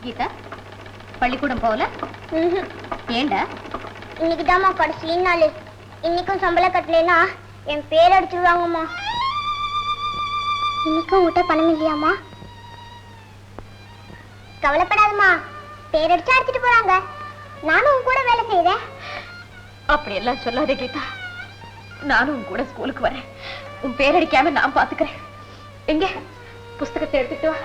கீதா, பள்ளிக்கூடம் போகல? ஏண்டா? இன்னைக்குதாம்மா கடைசி நாள். இன்னைக்கும் சம்பளம் கட்டலைன்னா என் பேர் அடிச்சிருவாங்கம்மா. இன்னைக்கும் உங்ககிட்ட பணம் இல்லையாம்மா? கவலைப்படாதம்மா, பேர் அடிச்சு அடிச்சிட்டு போறாங்க. நானும் உன் கூட வேலை செய்யறேன். அப்படி எல்லாம் சொல்லாதே கீதா. நானும் உன் கூட ஸ்கூலுக்கு வரேன். உன் பேர் அடிக்காம நான் பாத்துக்கிறேன். எங்க புஸ்தகத்தை எடுத்துட்டு வா.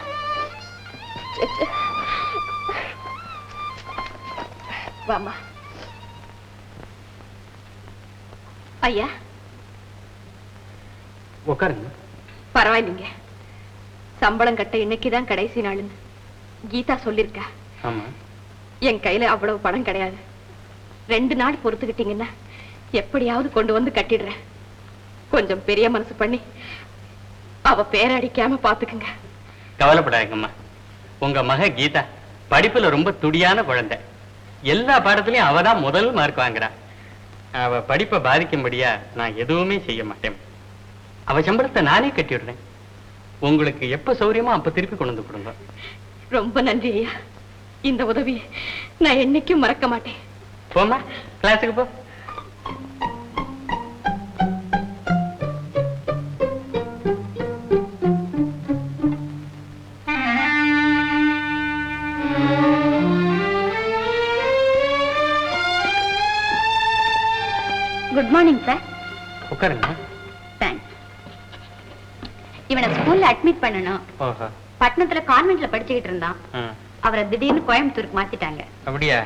வாமா. ஐயா உட்காருங்க. பரவாயில்லைங்க. சம்பளம் கட்ட இன்னைக்குதான் கடைசி நாளுன்னு கீதா சொல்லிருக்கா. ஆமா. என் கையில அவ்வளவு பணம் கிடையாது. 2 நாள் பொறுத்துக்கிட்டீங்கன்னா எப்படியாவது கொண்டு வந்து கட்டிடுறேன். கொஞ்சம் பெரிய மனசு பண்ணி அவ பேர் அடிக்காம பாத்துக்குங்க. கவலைப்படாதீங்கம்மா. உங்க மக கீதா படிப்புல ரொம்ப துடியான குழந்தை. எல்லா பாடத்திலையும் அவதான் முதல் மார்க் வாங்குறா. அவ படிப்பை பாதிக்கும்படியா நான் எதுவுமே செய்ய மாட்டேன். அவ சம்பளத்தை நானே கட்டிடுறேன். உங்களுக்கு எப்ப சௌரியமோ அப்ப திருப்பி கொண்டு வந்து கொடுங்க. ரொம்ப நன்றி ஐயா. இந்த உதவி நான் என்னைக்கும் மறக்க மாட்டேன். போமா, கிளாஸுக்கு போ. Good morning sir. உட்காருங்க. தேங்க்ஸ். இவனை ஸ்கூல்ல அட்மிட் பண்ணணும். பட்டணத்துல கான்வென்ட்ல படிச்சுக்கிட்டு இருந்தான். அவரை திடீர்னு கோயம்புத்தூருக்கு மாத்திட்டாங்க. அப்படியா?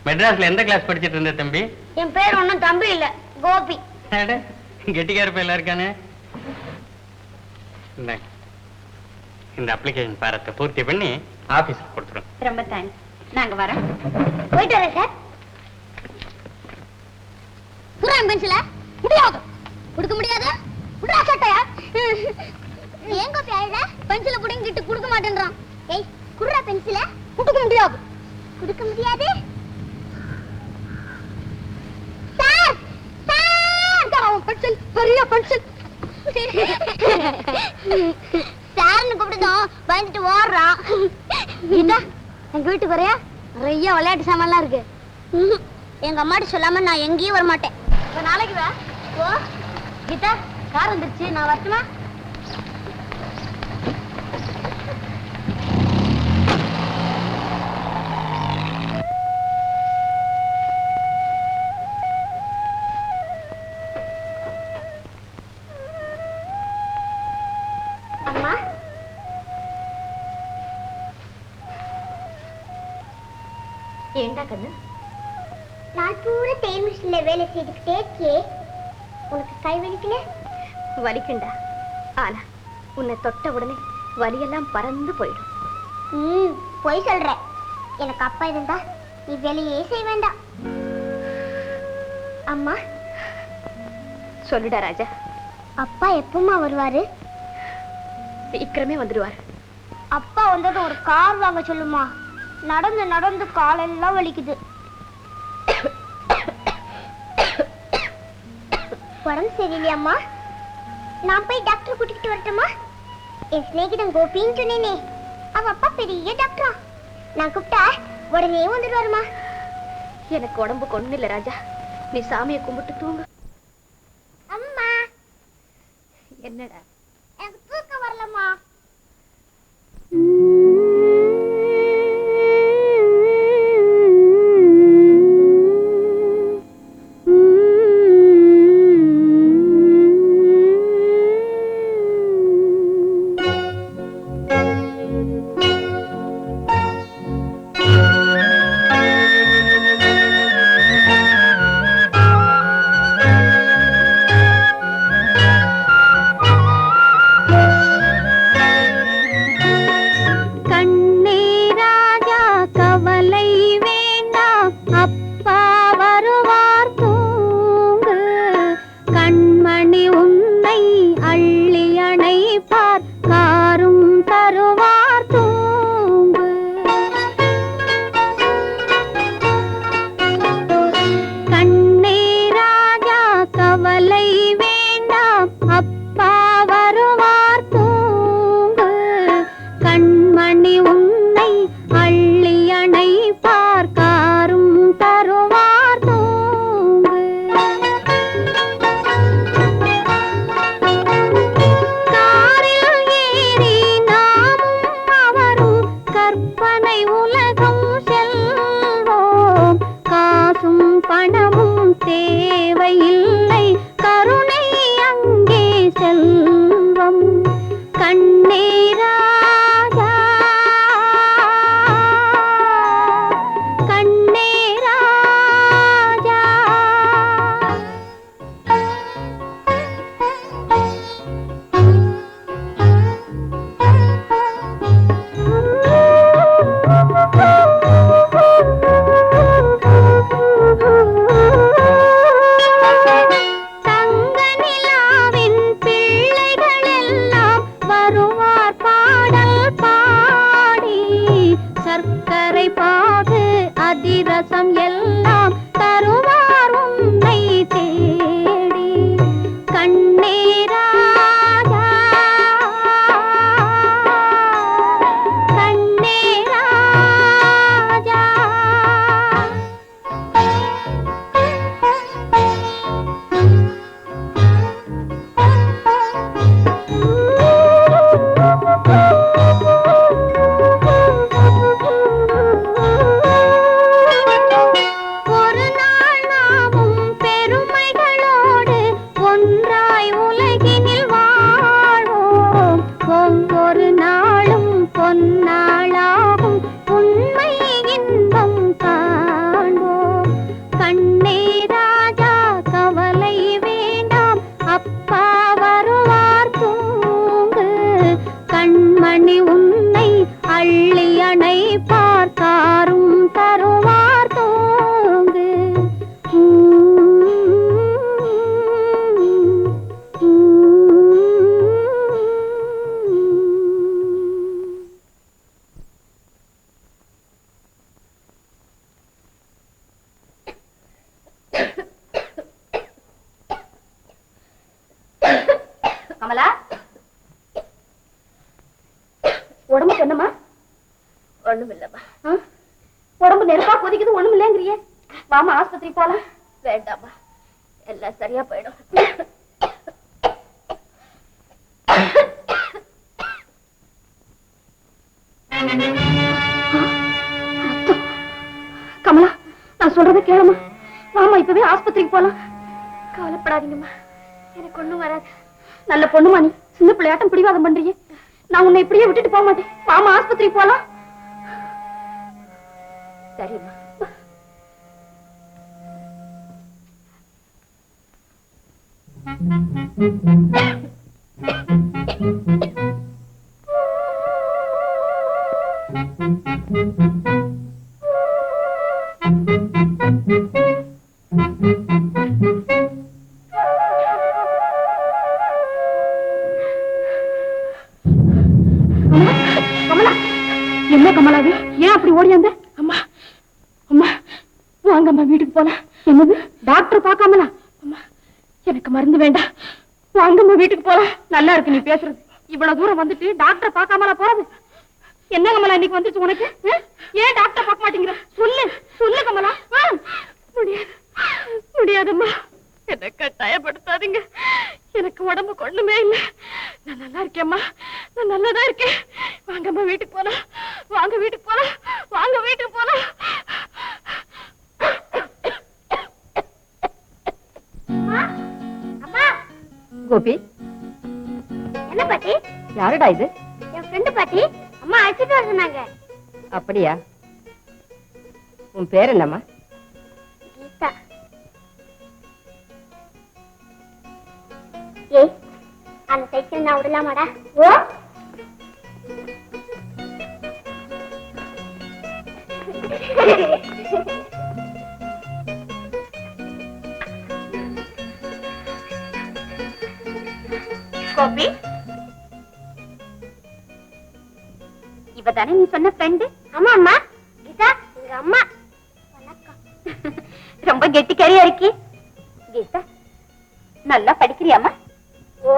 மெட்ராஸ்ல எந்த கிளாஸ் படிச்சிட்டு இருந்த தம்பி? என் பேர் ஒன்னும் தம்பி இல்ல, கோபி. கெட்டிக்கார பையலா இருக்கானே. இந்த அப்ளிகேஷன் பாரத்தை பூர்த்தி பண்ணி ஆபீஸ்க்கு கொடுத்துரும். ரொம்ப தேங்க்ஸ். நாங்க வரோம். போயிட்டு வரேன் சார். புறான் பென்சில முடியாது, கொடுக்க முடியாது. புறா சட்டையா? ஏன் கோபி அழுத? பென்சில புடிங்கிட்டு கொடுக்க மாட்டேன்றான். ஏய், குர்ரா பென்சில கொடுக்க முடியாது. கொடுக்க முடியாது சார். சார், அவன் பென்சில் பெரிய பென்சில். சார்னு கூப்பிடுதோம் பயந்துட்டு ஓடுறான். கீதா, எங்க வீட்டுக்கு வரையா? நிறைய விளையாட்டு சாமான்லாம் இருக்கு. எங்க அம்மாட்ட சொல்லாம நான் எங்கேயும் வர மாட்டேன். நாளைக்கு வா. ஓ கீதா, கார் வந்துருச்சு, நான் வரட்டுமா? அம்மா, ஏண்டா கண்ணு? நான் பூரா தேன் மிஷின்ல வேலை செய்துக்கிட்டே இருக்கே, உனக்கு கை வலிக்கல? வலிக்குண்டா. ஆனா உன்னை தொட்ட உடனே வலியெல்லாம் பறந்து போயிடும். போய் சொல்ற. எனக்கு அப்பா இருந்தா நீ வேலையே செய்ய வேண்டாம். அம்மா சொல்லுடா ராஜா. அப்பா எப்பமா வருவாரு? சீக்கிரமே வந்துடுவார். அப்பா வந்தது ஒரு கார் வாங்க சொல்லுமா. நடந்து நடந்து காலெல்லாம் வலிக்குது. உடம்பு சரியில்லையாம்மா? நான் போய் டாக்டர் கூட்டிட்டு வரட்டுமா? என் சிநேகிதன் கோபின்னு சொன்னேனே, அவ அப்பா பெரிய டாக்டரா. நான் கூப்பிட்டா உடனே வந்துடுவாருமா. எனக்கு உடம்புக்கு ஒண்ணு இல்ல ராஜா. நீ சாமியை கும்பிட்டு தூங்கு. அம்மா, என்னடா? எனக்கு தூக்கம் வரலம்மா. கண்மணி உன்னை அள்ளி உடம்புக்கு என்னம்மா? ஒண்ணும் இல்லம்மா. உடம்பு நெருப்பா கொதிக்குது, ஒண்ணும் இல்லைங்கிறியே. வாமா ஆஸ்பத்திரி போலாம். வேண்டாமா, எல்லாம் சரியா போயிடும். கமலா, நான் சொல்றத கேளுமா. வாமா, இப்பவே ஆஸ்பத்திரிக்கு போலாம். கவலைப்படாதீங்கம்மா, எனக்கு ஒண்ணும் வராது. நல்ல பொண்ணுமா நீ. சின்ன பிள்ளையாட்டம் பிடிவாதம் பண்றீங்க. நான் உன்னை இப்படியே விட்டுட்டு போக மாட்டேன். வாமா ஆஸ்பத்திரிக்கு போலாம். சரிம்மா. என்ன கமலாது, ஏன் அப்படி ஓடியாந்த? அம்மா அம்மா, வாங்கம்மா வீட்டுக்கு போலாம். என்னது, டாக்டர் பார்க்காமலா? அம்மா, எனக்கு மருந்து வேண்டாம், வாங்கம்மா வீட்டுக்கு போலாம். நல்லா இருக்கு நீ பேசுறது. இவ்வளவு தூரம் வந்துட்டு டாக்டர் பார்க்காமலா போறது? என்ன கமலா இன்னைக்கு வந்துச்சு உனக்கு? ஏன் டாக்டர் பார்க்க மாட்டேங்கிற? சொல்லு சொல்லு கமலா. முடியாது முடியாதும்மா, என்ன கட்டாயப்படுத்தாதீங்க. எனக்கு உடம்பு ஒண்ணுமே இல்லை. நான் நல்லா இருக்கேம்மா, நான் நல்லாதான் இருக்கேன். வாங்கம்மா வீட்டுக்கு போலாம், வாங்க வீட்டுக்கு போலாம், வாங்க வீட்டுக்கு போலாம். அம்மா. கோபி, என்ன பாட்டி? யாருடா இது? என் ஃப்ரெண்டு பாட்டி. அம்மா அழைச்சிட்டு வர சொன்னாங்க. அப்படியா? உன் பேர் என்னம்மா? கீதா. ஏய், அந்த சைக்கிள் நான் விடலாமாடா? ஓ, கோபி, இவதானே நீ சொன்ன ஃப்ரெண்டு? ஆமா அம்மா, கீதா எங்க அம்மா. வணக்கம். ரொம்ப கெட்டிக்காரியா இருக்கி. கீதா, நல்லா படிக்கிறியாமா? ஓ,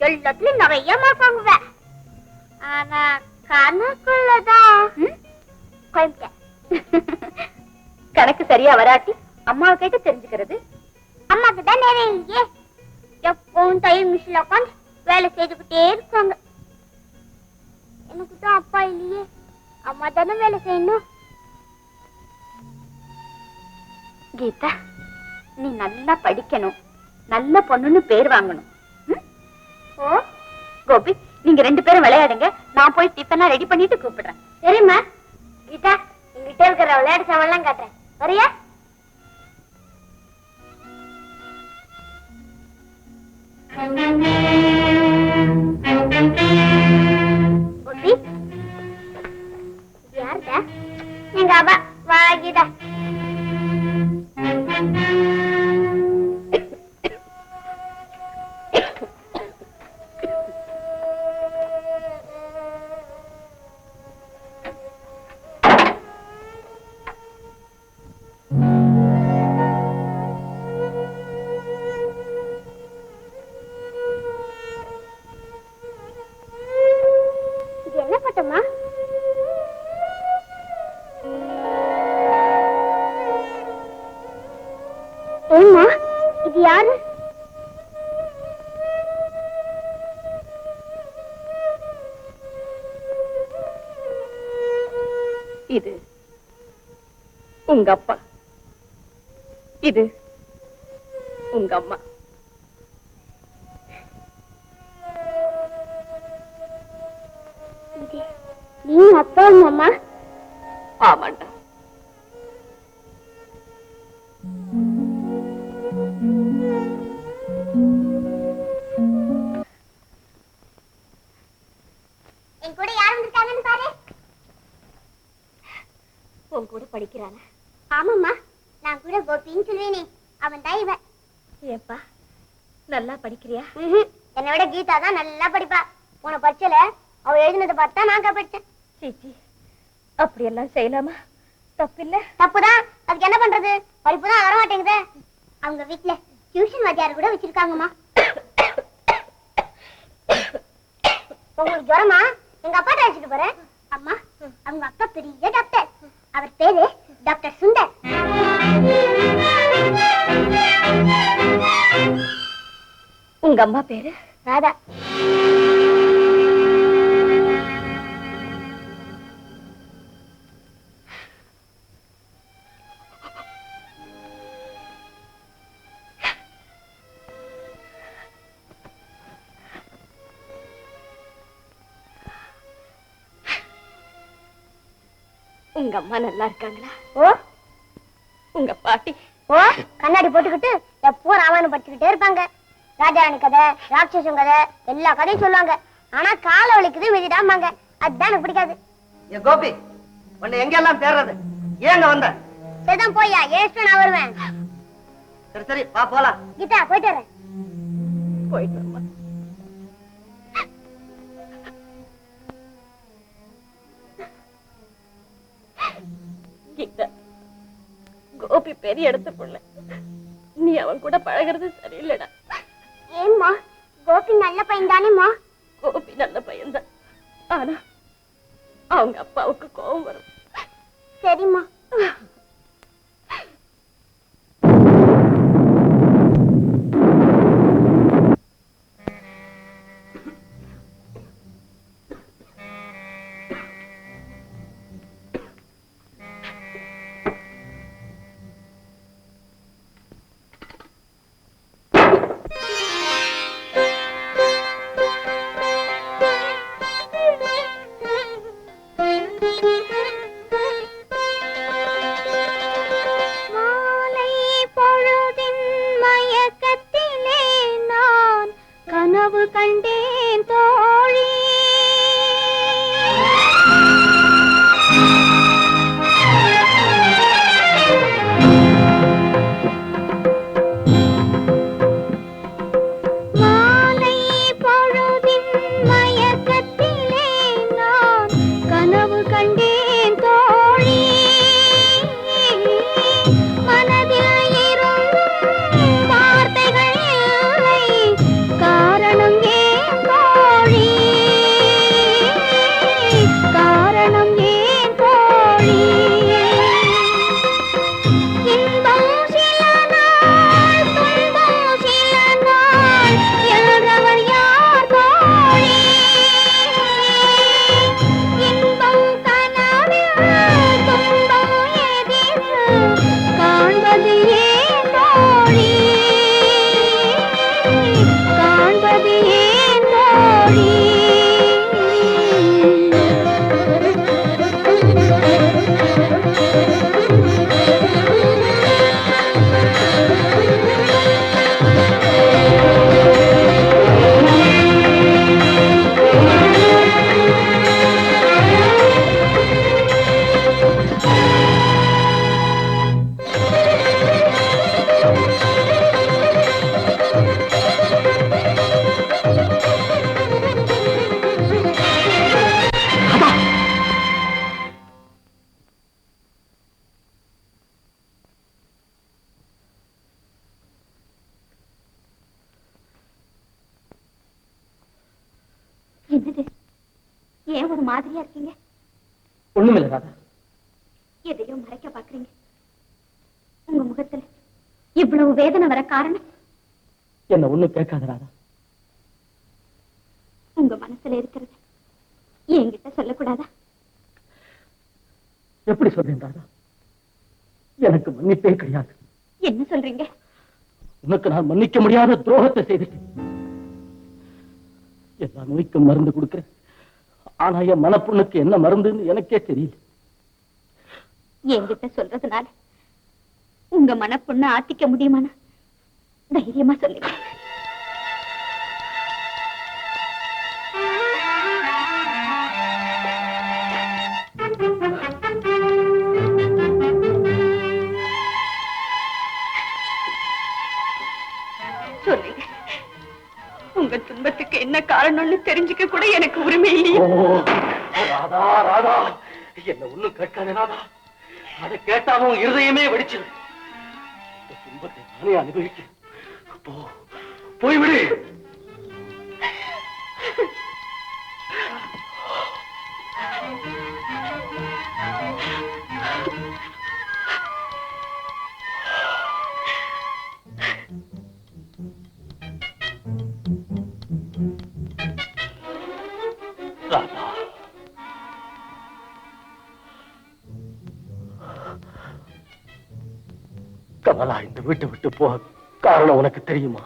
எல்லாத்துலயும் நிறைய மார்க் வாங்குவேன். ஆனா கணக்குள்ளதான் கோயம்புத்தேன். கணக்கு சரியா வராட்டி அம்மாவை கேட்டு தெரிஞ்சுக்கிறது. அம்மாக்கு தான் நேரம் இல்லையே. எப்பவும் தையல் மிஷின்ல உட்காந்து வேலை செய்துக்கிட்டே இருக்காங்க. எனக்கு தான் அப்பா இல்லையே, அம்மா தானே வேலை செய்யணும். கீதா, நீ நல்லா படிக்கணும், நல்ல பொண்ணுன்னு பேர் வாங்கணும். ஓ, கோபி, நீங்க 2 பேரும் விளையாடுங்க. நான் போய் டிஃபனா ரெடி பண்ணிட்டு கூப்பிடுறேன். சரிம்மா. கீதா, எங்கிட்ட இருக்கிற விளையாட்டு சாமான்லாம் காட்டுறேன், வரியா? கோபி, இது யாருடா? எங்க அப்பா. வா கீதா. இது என்ன பட்டமா? ஏம்மா, இது யாரு? இது உங்க அப்பா, இது உங்க அம்மா. இது நீ அப்பா அம்மா? ஆமாண்டா. என் கூட யார் வந்திருக்காங்கன்னு பாரு. உன் கூட படிக்கிறானா? ஆமாம்மா, நான் கூட கோபின்னு சொல்லுவேனே, அவன் தான் இவன். ஏப்பா, நல்லா படிக்கிறியா? என்னை விட கீதா தான் நல்லா படிப்பா. உன பரிச்சையில அவ எழுதினதை பார்த்தா நான் படிச்சேன். சீச்சி, அப்படியெல்லாம் செய்யலாமா? தப்பில்ல. தப்புதான், அதுக்கு என்ன பண்றது? படிப்பு தான் வர மாட்டேங்குதே. அவங்க வீட்டுல டியூஷன் வாத்தியார் கூட வச்சிருக்காங்கம்மா. உங்களுக்கு ஜுரமா? எங்க அப்பா அழைச்சிட்டு போறேன். அம்மா, அவங்க அப்பா பெரிய டாக்டர். அவர் பேரு டாக்டர் சுந்தர். உங்க அம்மா பேரு ராதா. உங்க அம்மா நல்லா இருக்காங்களா? ஓ, உங்க பாட்டி? ஓ, கண்ணாடி போட்டுக்கிட்டு எப்பவும் ராமாயணம் படிச்சுக்கிட்டே இருப்பாங்க. ராஜாராணி கதை, ராட்சசம் கதை, எல்லா கதையும் சொல்லுவாங்க. ஆனா கால வலிக்குது மிதிடாமாங்க. அதுதான் எனக்கு பிடிக்காது. ஏ கோபி, உன்னை எங்கெல்லாம் தேடுறது? ஏங்க வந்த? சரிதான் போயா, ஏன் நான் வருவேன். சரி சரி, வா போலாம். கீதா, போயிட்டு வரேன். போயிட்டு வரமா. கீதா, கோபி பெரிய இடத்துக்குள்ள நீ அவன் கூட பழகிறது சரியில்லடா. ஏம்மா, கோபி நல்ல பையன் தானேம்மா? கோபி நல்ல பையன்தான். ஆனா அவங்க அப்பாவுக்கு கோபம் வரும். சரிம்மா. என்னது, ஏன் ஒரு மாதிரியா இருக்கீங்க? ஒண்ணுமில்ல ராதா. எதையோ மறைக்க பாக்குறீங்க. உங்க முகத்துல இவ்வளவு வேதனை வர காரணம்? என்ன ஒண்ணும் கேட்காத ராதா. உங்க மனசுல இருக்கிறது என்கிட்ட சொல்லக்கூடாதா? எப்படி சொல்றேன் ராதா? எனக்கு மன்னிப்பே கிடையாது. என்ன சொல்றீங்க? உனக்கு நான் மன்னிக்க முடியாத துரோகத்தை செய்துட்டேன். எல்லா நோய்க்கும் மருந்து கொடுக்கிறேன். ஆனா என் மனப்புண்ணுக்கு என்ன மருந்துன்னு எனக்கே தெரியல. என்கிட்ட சொல்றதுனால உங்க மனப்புண்ண ஆத்திக்க முடியுமானா தைரியமா சொல்லுங்க. சொல்லுங்க, உங்க துன்பத்துக்கு என்ன காரணம்னு தெரிஞ்சுக்க கூட எனக்கு உரிமை இல்லையே. ராதா ராதா, என்ன ஒண்ணும் கேட்காதே ராதா. அதை கேட்டாலும் இருதயமே வெடிச்சது. இந்த துன்பத்தை நானே அனுபவிக்கிறேன். போய்விடு. கமலா இந்த வீட்டை விட்டு போக காரணம் உனக்கு தெரியுமா?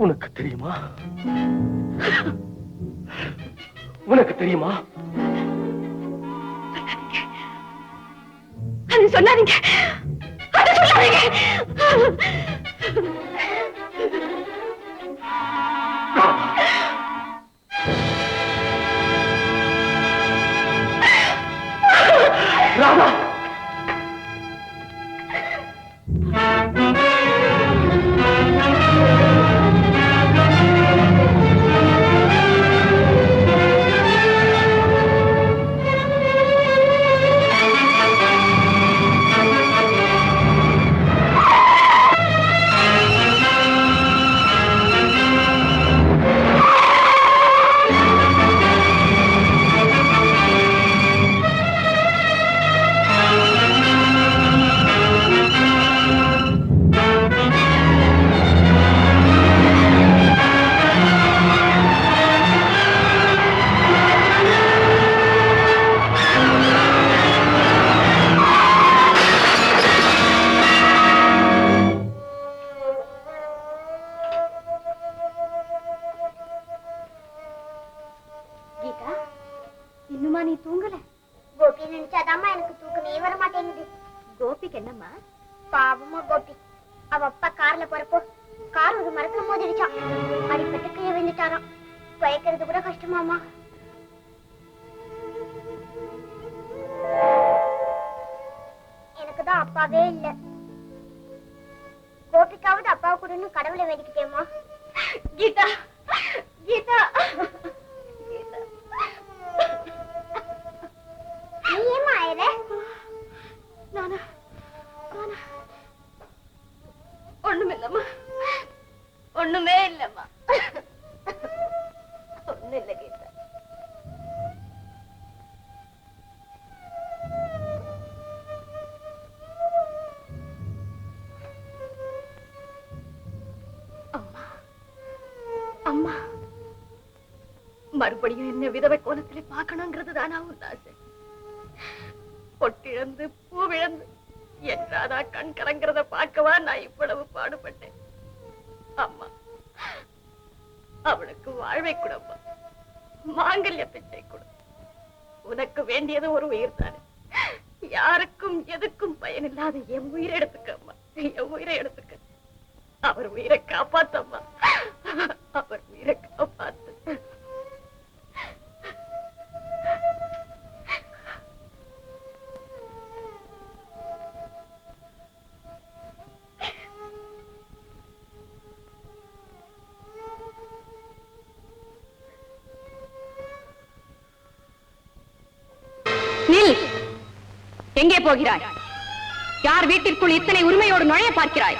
உனக்கு தெரியுமா? உனக்கு தெரியுமா? அது சொல்லாதீங்க, அது சொல்லாதீங்க. ராதா, இன்னுமா நீ தூங்கல? கோபி நினைச்சாதாம்மா எனக்கு தூக்கமே வர மாட்டேங்குது. கோபிக்கு என்னம்மா? பாவமா கோபி, அவ அப்பா கார்ல போறப்போ கார் ஒரு மரத்துல மோதிடுச்சான். அடிப்பட்டு கீழே விழுந்துட்டாராம். குறைக்கிறது கூட கஷ்டமாமா. எனக்குதான் அப்பாவே இல்ல. கோபிக்காவது அப்பாவை கூடன்னு கடவுளை வேண்டிக்கிட்டேம்மா. கீதா, கீதா, நீ ஏமா ஆயிர? நானா ஒண்ணுமில்லம்மா, ஒண்ணுமே இல்லம்மா, ஒண்ணு இல்ல கீதா. அம்மா, அம்மா, மறுபடியும் என்ன விதவை கோலத்திலே பார்க்கணுங்கிறது தானா உன் ஆசை? பொட்டிழந்து பூவிழந்து என்றாதா கண் கலங்கிறத பார்க்கவா நான் இவ்வளவு பாடுபட்டேன். அம்மா, அவளுக்கு வாழ்வை கூடப்பா, மாங்கல்ய பிச்சை கூட. உனக்கு வேண்டியது ஒரு உயிர் தானே. யாருக்கும் எதுக்கும் பயனில்லாத என் உயிரை எடுத்துக்க அம்மா, என் உயிரை எடுத்துக்க. அவர் உயிரை காப்பாத்தம்மா, அவர் உயிரை காப்பாத்து. எங்கே போகிறாய்? யார் வீட்டிற்குள் இத்தனை உரிமையோடு நுழைய பார்க்கிறாய்?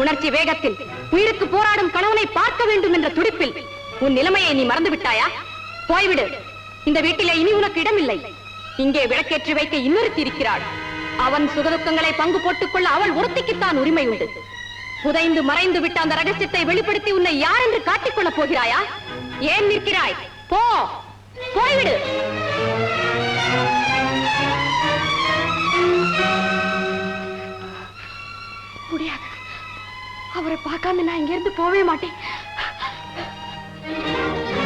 உணர்ச்சி வேகத்தில் உயிருக்கு போராடும் கணவனை பார்க்க வேண்டும் என்ற துடிப்பில் உன் நிலைமையை நீ மறந்து விட்டாயா? போய்விடு. இந்த வீட்டிலே இனி உனக்கு இடமில்லை. இங்கே விளக்கேற்றி வைக்க இன்னொருத்தி இருக்கிறாள். அவன் சுகதுக்கங்களை பங்கு போட்டுக் கொள்ள அவள் ஒருத்திக்குத்தான் உரிமை உண்டு. புதைந்து மறைந்து விட்ட அந்த ரகசியத்தை வெளிப்படுத்தி உன்னை யார் என்று காட்டிக்கொள்ளப் போகிறாயா? ஏன் நிற்கிறாய்? போ, போய்விடு. முடியாது. அவரை பார்க்காம நான் இங்கிருந்து போவே மாட்டேன்.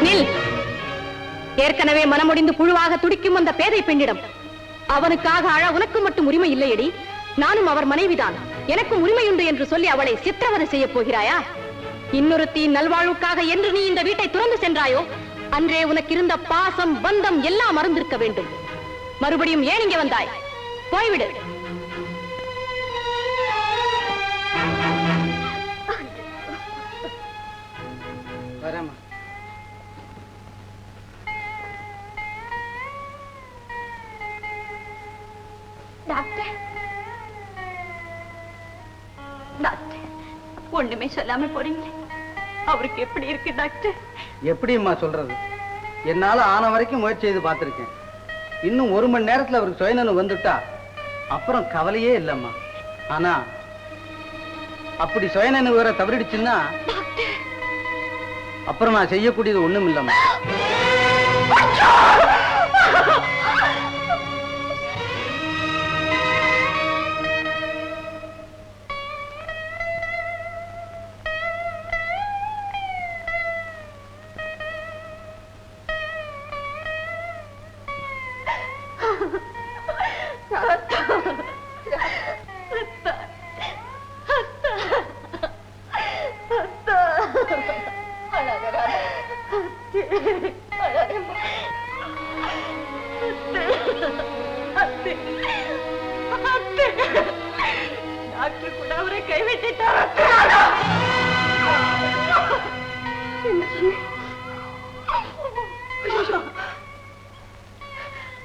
நில். ஏற்கனவே மனமுடிந்து புழுவாக துடிக்கும் அந்த பேதை பெண்ணிடம் அவனுக்காக அழ உனக்கு மட்டும் உரிமை இல்லையடி. நானும் அவர் மனைவிதான், எனக்கும் உரிமை உண்டு என்று சொல்லி அவளை சித்திரவதை செய்ய போகிறாயா? இன்னொருத்தின் நல்வாழ்வுக்காக என்று நீ இந்த வீட்டை துறந்து சென்றாயோ அன்றே உனக்கு இருந்த பாசம் பந்தம் எல்லாம் மறந்திருக்க வேண்டும். மறுபடியும் ஏன் இங்கே வந்தாய்? போய்விடு. ஒண்ணுமே சொல்லாம போறீங்களே, அவருக்கு எப்படி இருக்கு டாக்டர்? எப்படிம்மா சொல்றது? என்னால ஆன வரைக்கும் முயற்சி செய்து பார்த்திருக்கேன். இன்னும் 1 மணி நேரத்துல அவருக்கு சுயநலம் வந்துட்டா அப்புறம் கவலையே இல்லம்மா. ஆனா அப்படி சுயநலம் வேற தவறிடுச்சுன்னா அப்புறம் நான் செய்யக்கூடியது ஒண்ணும் இல்லம்மா. டாக்டர் கூட அவரை கைவிட்டார்.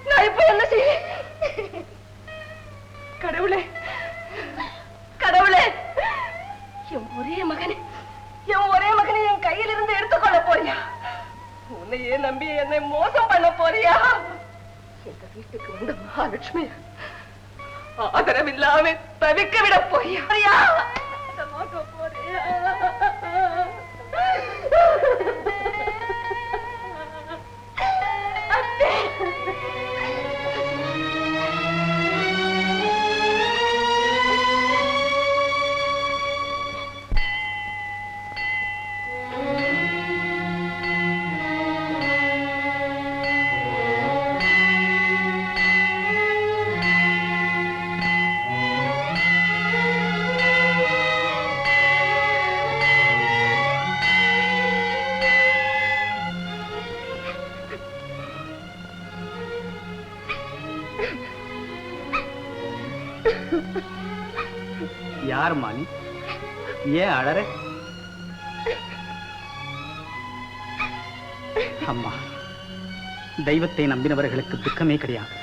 நான் இப்ப என்ன செய்ய? கடவுளே கடவுளே, என் ஒரே மகனை என் கையில் இருந்து எடுத்துக்கொள்ள போறியா? உன்னையே நம்பி என்னை மோசம் பண்ண போறியா? எங்க வீட்டுக்கு வந்த மகாலட்சுமி ஆதரவில்லாம தவிக்க விட போறியா? போறியா? யாரும்மா நீ? ஏன் அழற? அம்மா, தெய்வத்தை நம்பினவர்களுக்கு துக்கமே கிடையாது.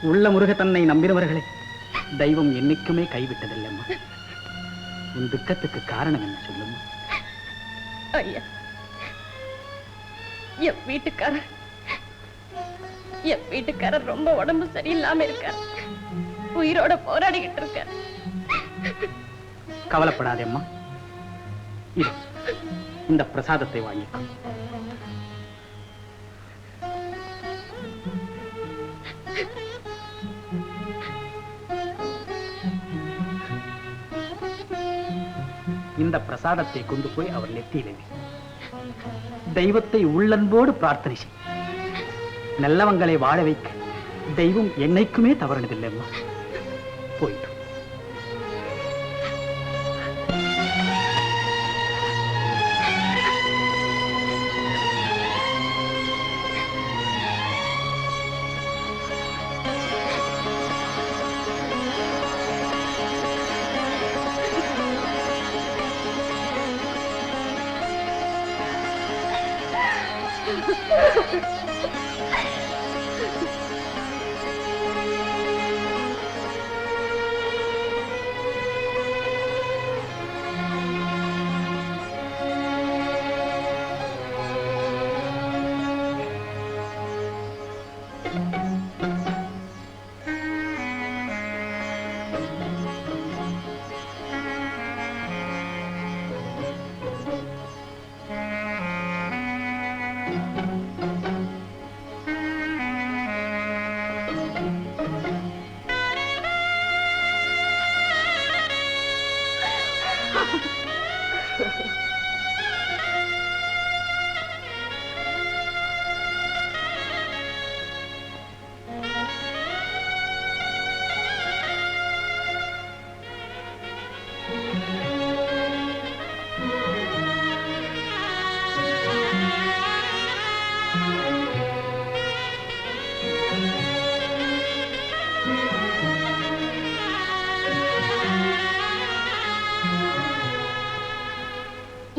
உள்ள முருக தன்னை நம்பினவர்களை தெய்வம் என்னைக்குமே கைவிட்டதில்லைம்மா. உன் துக்கத்துக்கு காரணம் என்ன சொல்லுமா? ஐயா, என் வீட்டுக்காரர் ரொம்ப உடம்பு சரியில்லாம இருக்கார். உயிரோட போராடிக்கிட்டு இருக்கார். கவலைப்படாதேம்மா. இந்த பிரசாதத்தை வாங்கிக்கோ. இந்த பிரசாதத்தை கொண்டு போய் அவர் நெத்தியிலே தெய்வத்தை உள்ளன்போடு பிரார்த்தனை செய். நல்லவங்களை வாழ வைக்க தெய்வம் என்னைக்குமே தவறினதில்லைம்மா. போயிட்டு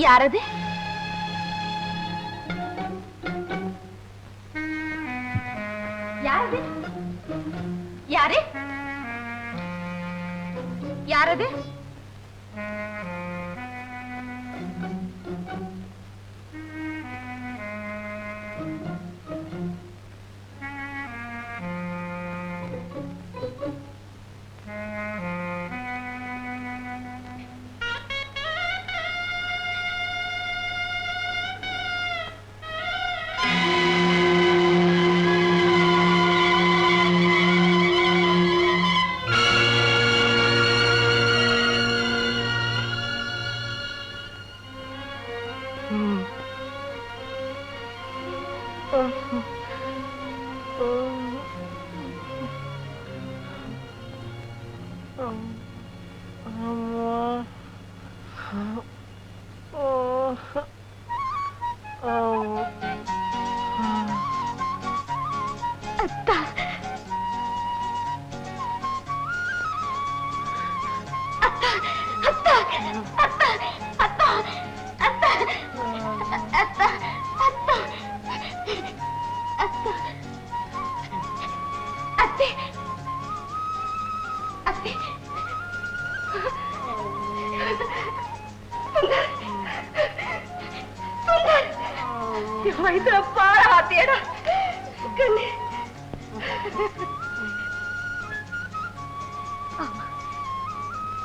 யாரது? யாரது? யாரு? யாரது?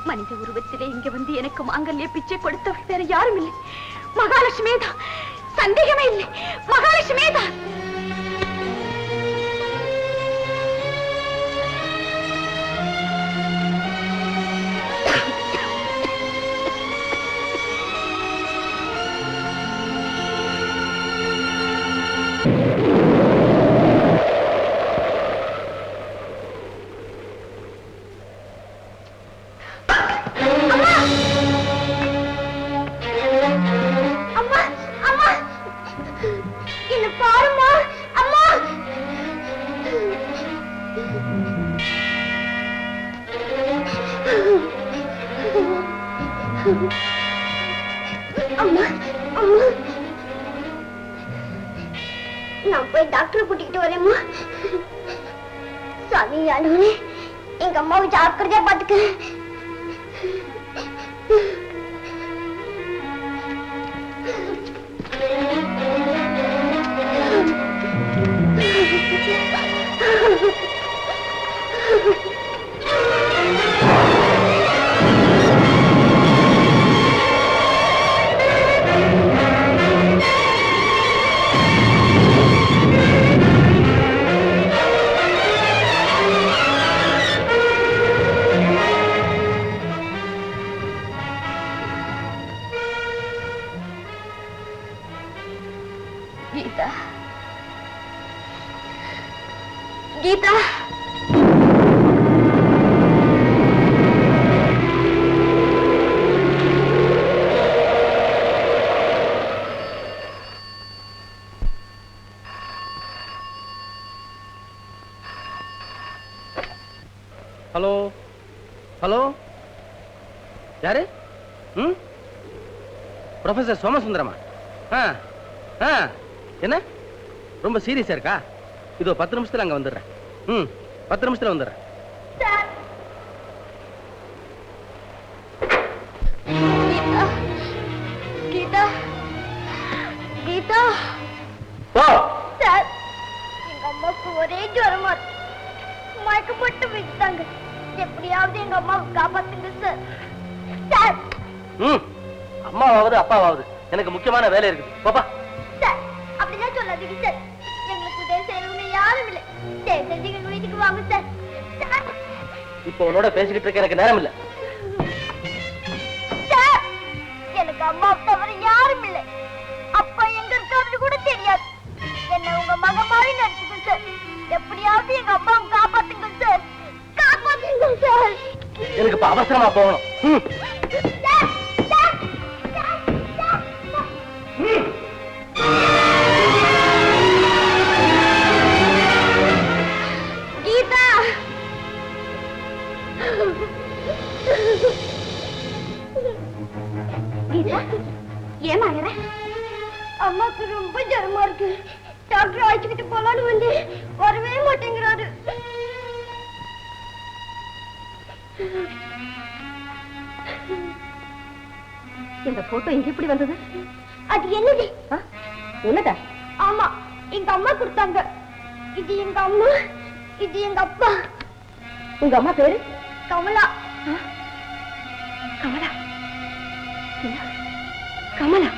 மனித உருவத்திலே இங்க வந்து எனக்கு மாங்கல்ய பிச்சை கொடுத்தவர் வேற யாரும் இல்லை, மகாலட்சுமி தான். சந்தேகமே இல்லை, மகாலட்சுமி தான். நான் போய் டாக்டர் கூட்டிட்டு வரேம்மா. சாமி ஆளுங்களே, எங்க அம்மாவை ஜாக்கிரதையா பாத்துக்க. கீதா, கீதா, ஹலோ ஹலோ, யாரு? ப்ரொஃபசர் சோமசுந்தரமா? என்ன ரொம்ப சீரியஸா இருக்கா? இதோ 10 நிமிஷத்துல அங்க வந்துடுறேன். 10 நிமிஷத்துல வந்துடுறேன். கீதா, கீதா, சார், எங்க அம்மாவுக்கு ஒரே ஜுரமா இருக்கு. மயக்கப்பட்டு விட்டாங்க. எப்படியாவது எங்க அம்மாவை காப்பாத்துங்க சார். சார், அம்மாவாவது அப்பாவாவது எனக்கு முக்கியமான வேலை இருக்குது. பாப்பா சார், அப்படிதான் சொல்லாதீங்க சார். எங்களுக்கு உதவி செய்யறவங்க யாரும் இல்லை. செஞ்சு எங்க வீட்டுக்கு வாங்க சார். சார், இப்ப உன்னோட பேசிக்கிட்டு இருக்க எனக்கு நேரம் இல்ல. சார், எனக்கு அம்மா தவிர யாரும் இல்லை. அப்பா எங்க இருக்காருன்னு கூட தெரியாது. என்ன உங்க மக மாதிரி நடிச்சுங்க சார். எப்படியாவது எங்க அம்மாவை காப்பாத்துங்க சார். காப்பாத்துங்க சார். எனக்கு இப்ப அவசரமா போகணும். Sir, sir, sir, sir. Geetha, Geetha, ஏன் அழற? அம்மாக்கு ரொம்ப ஜரமா இருக்கு. டாக்டர் அழைச்சுக்கிட்டு போலான்னு வந்து வரவே மாட்டேங்கிறாரு. இந்த போட்டோ இங்க எப்படி வந்தது? அது என்னது? என்னதா? ஆமா, எங்க அம்மா கொடுத்தாங்க. இது எங்க அம்மா, இது எங்க அப்பா. உங்க அம்மா பேரு? கமலா. கமலா? என்ன? கமலா?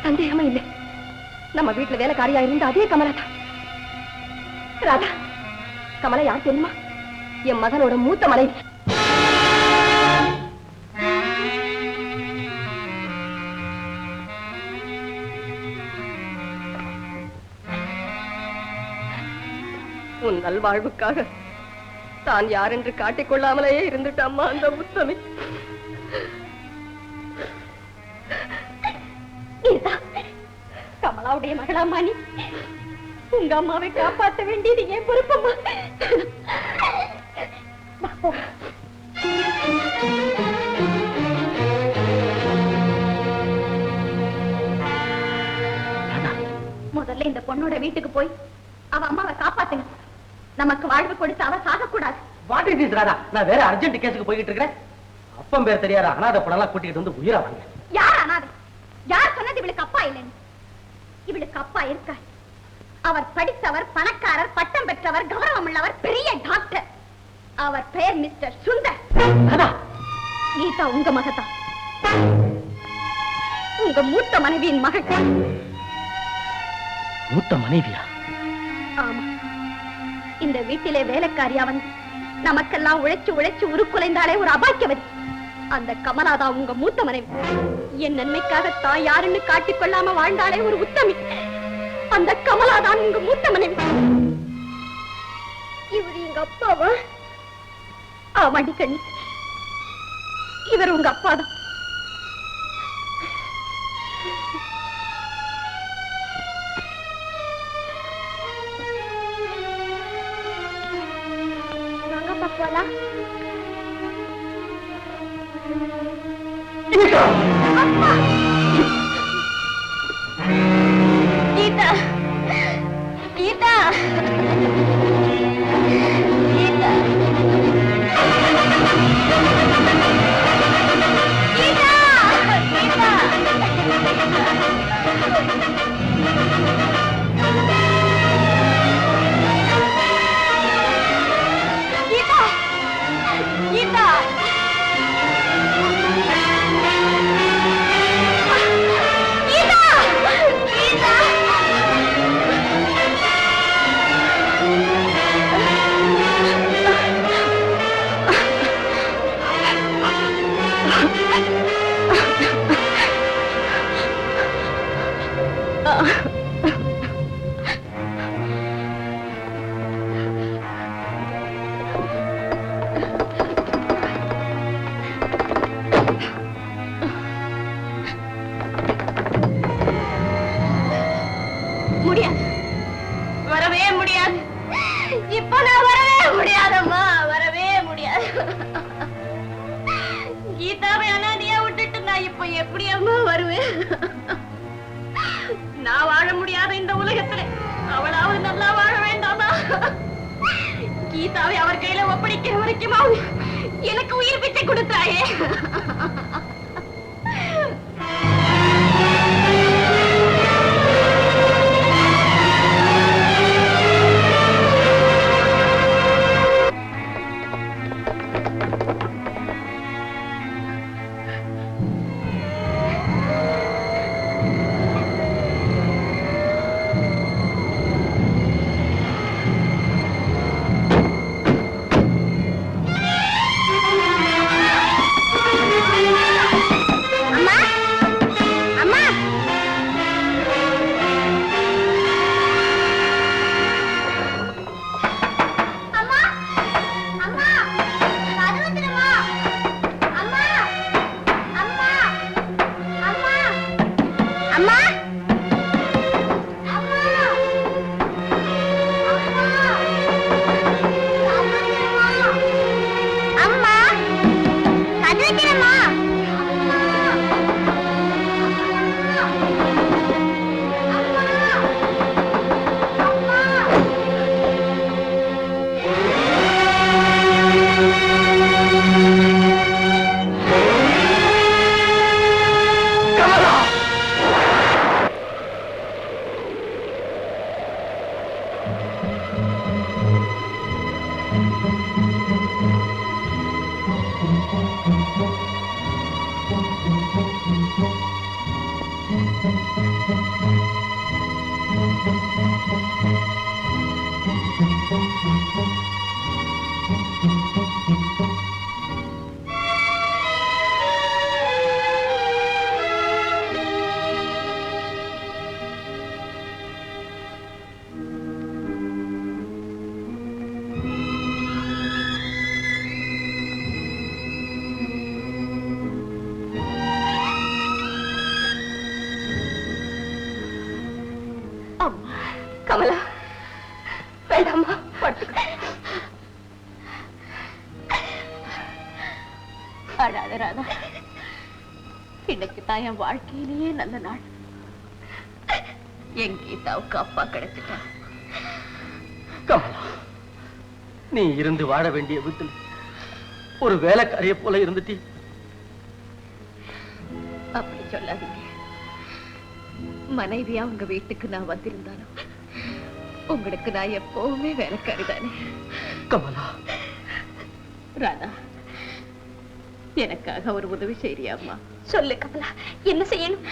சந்தேகமே இல்லை, நம்ம வீட்டுல வேலைக்காரியா இருந்த அதே கமலா தான். ராதா, கமலா யார் தெரியுமா? என் மகனோட மூத்த மனைவி. உன் நல்வாழ்வுக்காக தான் யார் என்று காட்டிக்கொள்ளாமலேயே இருந்துட்டாம்மா அந்த உத்தமி. கமலாவுடைய மகளாம்மா நீ. உங்க அம்மாவை காப்பாற்ற வேண்டியது ஏன் பொறுப்பம்மா. முதல்ல இந்த பொண்ணோட வீட்டுக்கு போய் அவ அம்மாவை காப்பாத்துங்க. நமக்கு வாழ்வு கொடுத்து அவ சாகக்கூடாது. வாட் இட் இஸ் ராதா, நான் வேற அர்ஜென்ட் கேஸுக்கு போயிட்டு இருக்கிறேன். அப்பம் பேர் தெரியாத அனாதை படலாம் கூட்டிட்டு வந்து உயிரா வாங்க. யார் அனாதை? யார் சொன்னது இவளுக்கு அப்பா இல்லைன்னு? இவளுக்கு அப்பா இருக்கார். அவர் படித்தவர், பணக்காரர், பட்டம் பெற்றவர், கௌரவம் உள்ளவர், பெரிய டாக்டர். அவர் பெயர் மிஸ்டர் சுந்தர். கீதா உங்க மகதான், உங்க மூத்த மனைவியின் மகள். மூத்த மனைவியா? ஆமா, இந்த வீட்டிலே வேலைக்காரியா வந்து நமக்கெல்லாம் உழைச்சு உழைச்சு உருக்குலைந்தாலே ஒரு அபாக்கியவதி. அந்த கமலாதா உங்க மூத்த மனைவி. என் நன்மைக்காக தான் யாருன்னு காட்டிக்கொள்ளாம வாழ்ந்தாலே ஒரு உத்தமி. அந்த கமலாதான் உங்க மூத்த மனைவி. இவர் எங்க அப்பாவா? ஆமாடி கண்ணி, இவர் உங்க அப்பாதான். வாங்க போலாம். அப்பா! கீதா, கீதா, கீதா, கீதா, கீதா, முடியாது, வரவே முடியாது. இப்ப நான் வரவே முடியாதம்மா, வரவே முடியாது. கீதாவை அனாதையா விட்டுட்டு நான் இப்ப எப்படி அம்மா வருவேன்? நான் வாழ முடியாத இந்த உலகத்துல அவளாவது நல்லா வாழ வேண்டாமா? கீதாவை அவர் கையில ஒப்படைக்கிற வரைக்குமா எனக்கு உயிர் பிச்சை கொடுத்தாயே. அழாத ராதா, இன்னைக்கு தான் என் வாழ்க்கையிலேயே நல்ல நாள். என் கீதாவுக்கு அப்பா கிடைச்சிட்டா. கமலா, நீ இருந்து வாழ வேண்டிய வீட்டில் ஒரு வேலைக்காரிய போல இருந்துட்டி. அப்படி சொல்லாதீங்க. மனைவியா உங்க வீட்டுக்கு நான் வந்திருந்தாலும் உங்களுக்கு நான் எப்பவுமே வேலைக்காரி தானே. கமலா, ராதா, எனக்காக ஒரு உதவி செய்யறியாம்மா? சொல்லு கமலா, என்ன செய்யணும்?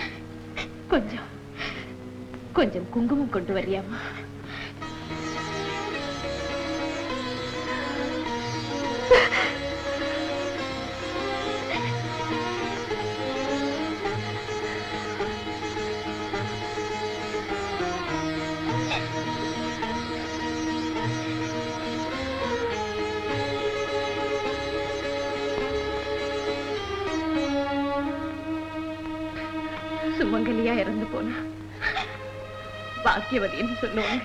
கொஞ்சம் கொஞ்சம் குங்குமம் கொண்டு வரியாம்மா? சுமங்கலியா இறந்து போனா பாக்கியவதின்னு சொல்லுவாங்க.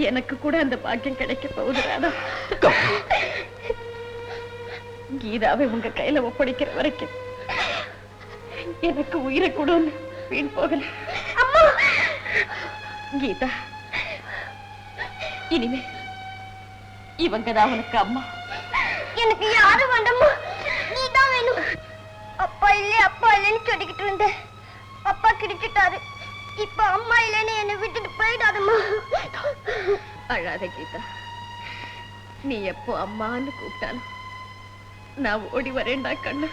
எனக்கு கூட அந்த பாக்கியம் கிடைக்க போகுது ராதா. கீதாவை உங்க கையில ஒப்படைக்கிற வரைக்கும் எனக்கு உயிரை கூட வீண் போகல. கீதா, இனிமே இவங்கதான் உனக்கு அம்மா. எனக்கு யாரும் வேண்டாமா, நீதான் வேணும். அப்பா இல்லைன்னு சொல்லிக்கிட்டு இருந்த, அப்பா கிடைச்சிட்டாரு. இப்ப அம்மா இல்லைன்னு என்னை விட்டுட்டு போயிடாதம்மா. அழாத கீதா, நீ எப்போ அம்மான்னு கூப்பிட்டாலும் நான் ஓடி வரேன்டா கண்ணு.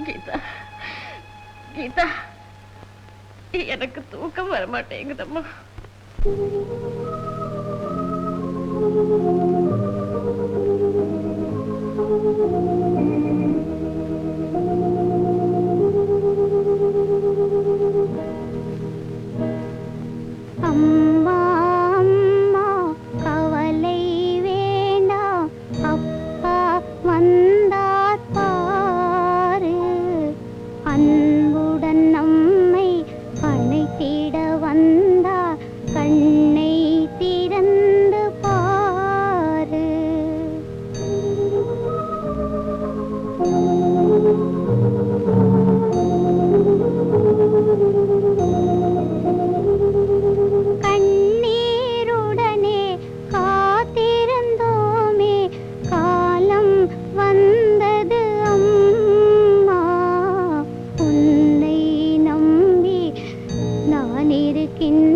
கீதா, கீதா, எனக்கு தூக்கம் வரமாட்டேங்குதம்மா. அம்மா அம்மா கவலை வேண்டாம், அப்பா வந்தார் பாரு, அன்புடன் நம்மை அழைத்திட வந்தார், கண்ணை திறந்து பாரு. கண்ணீருடனே காத்திருந்தோமே, காலம் வந்தது அம்மா, உன்னை நம்பி நான் இருக்கின்றேன்.